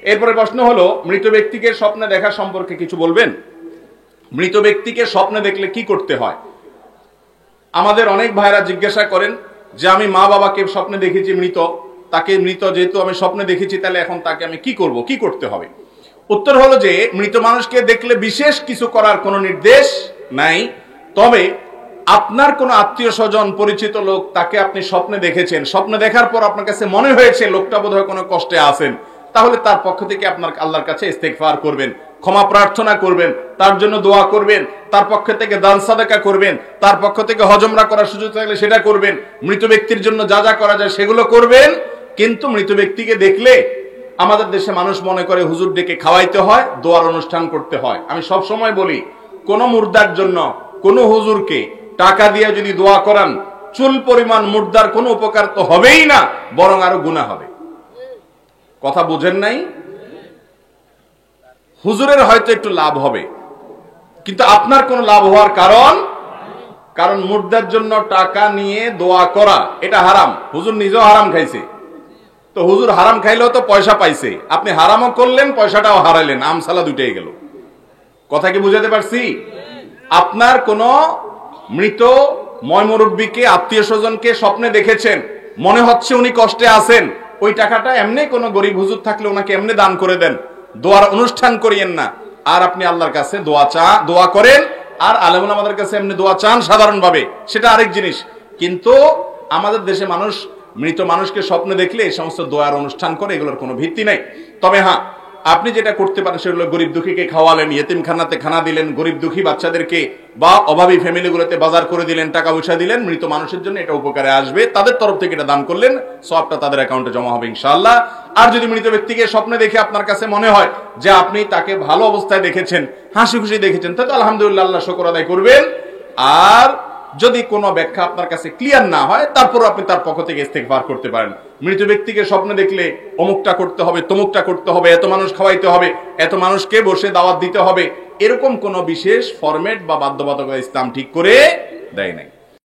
এরপরে প্রশ্ন হলো, মৃত ব্যক্তিকে স্বপ্নে দেখা সম্পর্কে কিছু বলবেন। মৃত ব্যক্তিকে স্বপ্নে দেখলে কি করতে হয়? আমাদের অনেক ভাইরা জিজ্ঞাসা করেন যে আমি মা বাবাকে স্বপ্নে দেখেছি মৃত, তাকে মৃত যেহেতু আমি স্বপ্নে দেখেছি, তাহলে এখন তাকে আমি কি করব, কি করতে হবে? উত্তর হলো যে মৃত মানুষকে দেখলে বিশেষ কিছু করার কোনো নির্দেশ নাই। তবে আপনার কোনো আত্মীয় স্বজন পরিচিত লোক, তাকে আপনি স্বপ্নে দেখেছেন, স্বপ্নে দেখার পর আপনার কাছে মনে হয়েছে লোকটা বোধহয় কোনো কষ্টে আছেন, তাহলে তার পক্ষ থেকে আপনার আল্লাহর কাছে ইস্তেগফার করবেন, ক্ষমা প্রার্থনা করবেন, তার জন্য দোয়া করবেন, তার পক্ষ থেকে দান সাদাকা করবেন, তার পক্ষ থেকে হজ উমরা করার সুযোগ থাকলে সেটা করবেন, মৃত ব্যক্তির জন্য যা যা করা যায় সেগুলো করবেন। কিন্তু মৃত ব্যক্তিকে দেখলে আমাদের দেশে মানুষ মনে করে হুজুর ডেকে খাওয়াইতে হয়, দোয়ার অনুষ্ঠান করতে হয়। আমি সব সময় বলি, কোন মুর্দার জন্য কোন হুজুরকে টাকা দিয়ে যদি দোয়া করান, চুল পরিমাণ মুর্দার কোনো উপকার তো হবেই না, বরং আরো গুনাহ হবে। কথা বুঝেন নাই? হুজুরের হয়তো একটু লাভ হবে, কিন্তু আপনার কোনো লাভ হওয়ার কারণ মুর্দার জন্য টাকা নিয়ে দোয়া করা এটা হারাম। হুজুর নিজেও হারাম খাইছে, তো হুজুর হারাম খাইলেও তো পয়সা পাইছে, আপনি হারামও করলেন, পয়সাটাও হারাইলেন, আমসালা দুইটাই গেল। কথা কি বুঝাতে পারছি? আপনার কোন মৃত ময়মুরব্বীকে, আত্মীয় স্বজনকে স্বপ্নে দেখেছেন, মনে হচ্ছে উনি কষ্টে আছেন, ওই টাকাটা এমনি কোন গরিব হুজুর থাকলে ওনাকে এমনি দান করে দেন, দোয়ার অনুষ্ঠান করিয়েন না। আর আপনি আল্লাহর কাছে দোয়া করেন, আর আলেমুল আমাদের কাছে এমনি দোয়া চান সাধারণভাবে, সেটা আরেক জিনিস। কিন্তু আমাদের দেশে মানুষ মৃত মানুষকে স্বপ্নে দেখলে এই সমস্ত দোয়ার অনুষ্ঠান করে, এগুলোর কোনো ভিত্তি নাই। তবে হ্যাঁ, আপনি যেটা করতে পারেন সেগুলো, গরিব দুঃখীকে খাওয়ালেন, ইয়েতিমখানাতে খানা দিলেন, গরিব দুঃখী বাচ্চাদেরকে বা অভাবী ফ্যামিলিগুলোতে বাজার করে দিলেন, টাকা পয়সা দিলেন, মৃত মানুষের জন্য এটা উপকারে আসবে, তাদের তরফ থেকে এটা দান করলেন, সবটা তাদের অ্যাকাউন্টে জমা হবে ইনশাআল্লাহ। আর যদি মৃত ব্যক্তিকে স্বপ্নে দেখে আপনার কাছে মনে হয় যে আপনি তাকে ভালো অবস্থায় দেখেছেন, হাসি খুশি দেখেছেন, তাহলে আলহামদুলিল্লাহ, আল্লাহ শুকর আদায় করবেন। আর যদি কোনো ব্যাখ্যা আপনার কাছে ক্লিয়ার না হয়, তারপর আপনি তার পক্ষ থেকে ইস্তেগফার করতে পারেন। মৃত ব্যক্তিকে স্বপ্নে দেখলে অমুকটা করতে হবে, তমুকটা করতে হবে, এত মানুষ খাওয়াইতে হবে, এত মানুষকে বসে দাওয়াত দিতে হবে, এরকম কোনো বিশেষ ফরম্যাট বা বাধ্যবাধকতা ইসলাম ঠিক করে দেয় নাই।